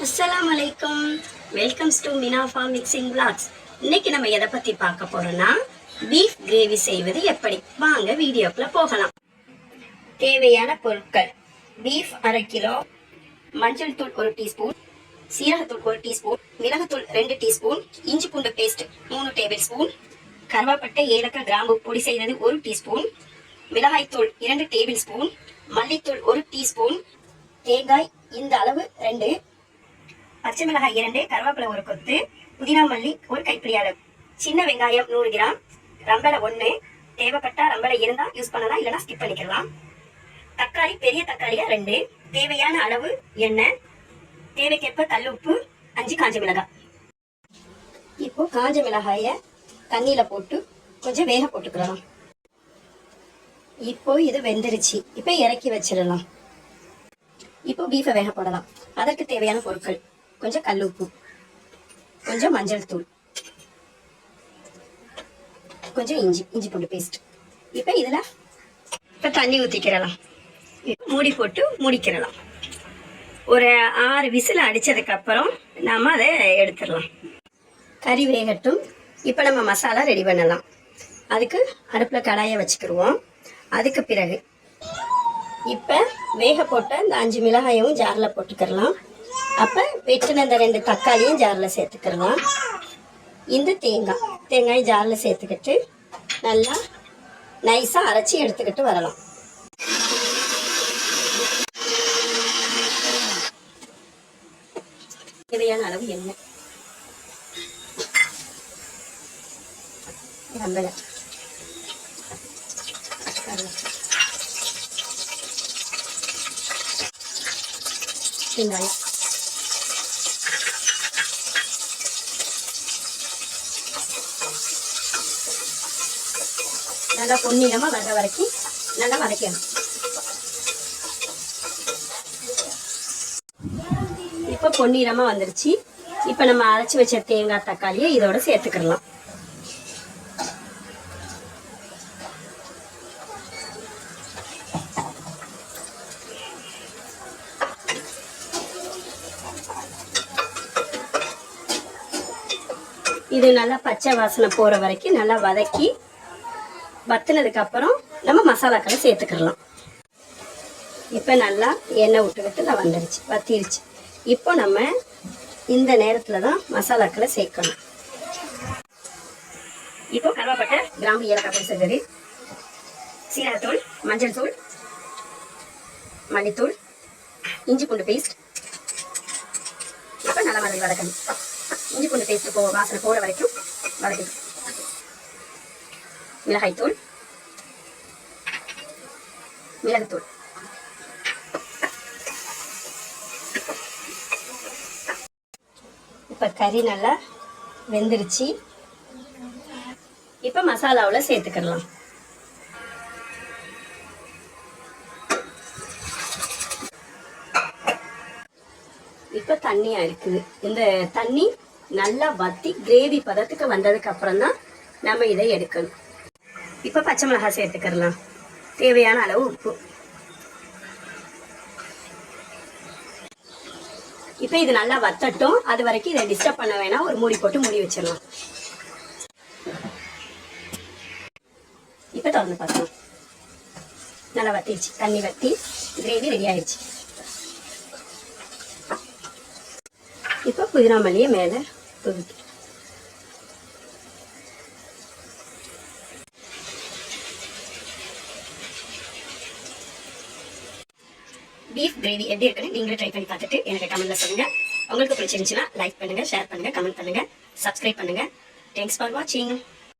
அஸ்ஸலாமு அலைக்கும். Welcomes to Minafa mixing vlogs. இன்னைக்கு நம்ம எதை பத்தி பார்க்க போறோம்னா பீஃப் கிரேவி செய்வது எப்படி. வாங்க வீடியோக்குள்ள போகலாம். தேவையான பொருட்கள்: பீஃப் 1/2 கிலோ, மஞ்சள் தூள் 1 டீஸ்பூன், சீரகத்தூள் 1 டீஸ்பூன், மிளகுத்தூள் 2 டீஸ்பூன், இஞ்சி பூண்டு பேஸ்ட் 3 டேபிள் ஸ்பூன், கருவாப்பட்டை, ஏலக்காய், கிராம்பு பொடி செய்தது 1 டீஸ்பூன், மிளகாய்த்தூள் 2 டேபிள் ஸ்பூன், மல்லித்தூள் 1 டீஸ்பூன், தேங்காய் இந்த அளவு 2, பச்சை மிளகாய் 2, கருவேப்பிலை 1 கொத்து, புதினா மல்லி 1 கைப்பிடி அளவு, சின்ன வெங்காயம் 100 கிராம், ரம்பலை 1, தேவைப்பட்டா ரம்பலை இருந்தா யூஸ் பண்ணலாம், இல்லைன்னா ஸ்கிப் பண்ணிக்கலாம். தக்காளி பெரிய தக்காளியா 2, தேவையான அளவு எண்ணெய், தேவைக்கேற்ப கல்லுப்பு, 5 காஞ்ச மிளகாய். இப்போ காஞ்ச மிளகாய தண்ணியில போட்டு கொஞ்சம் வேக போட்டுக்கலாம். இப்போ இது வெந்துருச்சு. இப்போ இறக்கி வச்சிடலாம். இப்போ பீஃபை வேக போடலாம். அதற்கு தேவையான பொருட்கள்: கொஞ்சம் கல்லுப்பு, கொஞ்சம் மஞ்சள் தூள், கொஞ்சம் இஞ்சி பூண்டு பேஸ்ட். இப்போ இதுல தண்ணி ஊற்றிக்கிறலாம். மூடி போட்டு மூடிக்கிறலாம். ஒரு 6 விசில் அடிச்சதுக்கு அப்புறம் நாம அதை எடுத்துடலாம். கறி வேகட்டும். இப்போ நம்ம மசாலா ரெடி பண்ணலாம். அதுக்கு அடுப்பில் கடாயை வச்சுக்கிடுவோம். அதுக்கு பிறகு இப்போ வேக போட்ட இந்த 5 மிளகாயும் ஜாரில் போட்டுக்கிறலாம். அப்போ வெட்டின இந்த 2 தக்காளியும் ஜாரில் சேர்த்துக்கிறலாம். இந்த தேங்காய் ஜாரில் சேர்த்துக்கிட்டு நல்லா நைஸாக அரைச்சி எடுத்துக்கிட்டு வரலாம். தேவையான அளவு எண்ணெய், ரம்பலை, வெங்காயம், நல்லா பொன்னிறமா வர வரைக்கும் நல்லா வதக்கணும். இப்போ பொன்னிறமா வந்துருச்சு. இப்போ நம்ம அரைச்சி வச்ச தேங்காய் தக்காளியை இதோட சேர்த்துக்கலாம். இது நல்லா பச்சை வாசனை போற வரைக்கும் நல்லா வதக்கி வத்தினதுக்கு அப்புறம் நம்ம மசாலாக்களை சேர்த்துக்கலாம். இப்போ நல்லா எண்ணெய் விட்டுக்கிட்டு வந்துருச்சு, வத்திருச்சு. இப்போ நம்ம இந்த நேரத்தில் தான் மசாலாக்களை சேர்க்கணும். இப்போ கருவாப்பட்டை, கிராம்பு, ஏலக்காய் பொடி செய்தது, சீரகத்தூள், மஞ்சள் தூள், மல்லித்தூள், இஞ்சி பூண்டு பேஸ்ட். இப்போ நல்லா வதக்கணும். இஞ்சி பூண்டு பேஸ்ட் வாசனை போற வரைக்கும் வதக்கணும். மிளகாய்த்தூள், மிளகுத்தூள், இப்போ கறி நல்லா வெந்துருச்சு. இப்போ மசாலாவில் சேர்த்துக்கலாம். இப்போ தண்ணியா இருக்குது. இந்த தண்ணி நல்லா வத்தி கிரேவி பதத்துக்கு வந்ததுக்கு அப்புறம் தான் நம்ம இதை எடுக்கணும். இப்போ பச்சை மிளகாய் சேர்த்துக்கலாம். தேவையான அளவு உப்பு. இப்போ இது நல்லா வத்தட்டும். அது வரைக்கும் இதை டிஸ்டர்ப் பண்ண வேணாம். ஒரு மூடி போட்டு மூடி வச்சிடலாம். இப்போ திறந்து பார்க்கலாம். நல்லா வத்திடுச்சு. தண்ணி வத்தி கிரேவி ரெடி ஆயிடுச்சு. இப்போ புதினா மல்லியை மேலே தூவிட்டு பீஃப் கிரேவி எப்படி இருக்குன்னு நீங்களே ட்ரை பண்ணி பார்த்துட்டு எனக்கு கமெண்ட்ல சொல்லுங்க. உங்களுக்கு பிடிச்சிருந்துச்சுன்னா லைக் பண்ணுங்க, ஷேர் பண்ணுங்க, கமெண்ட் பண்ணுங்க, சப்ஸ்கிரைப் பண்ணுங்க. தேங்க்ஸ் ஃபார் வாட்சிங்.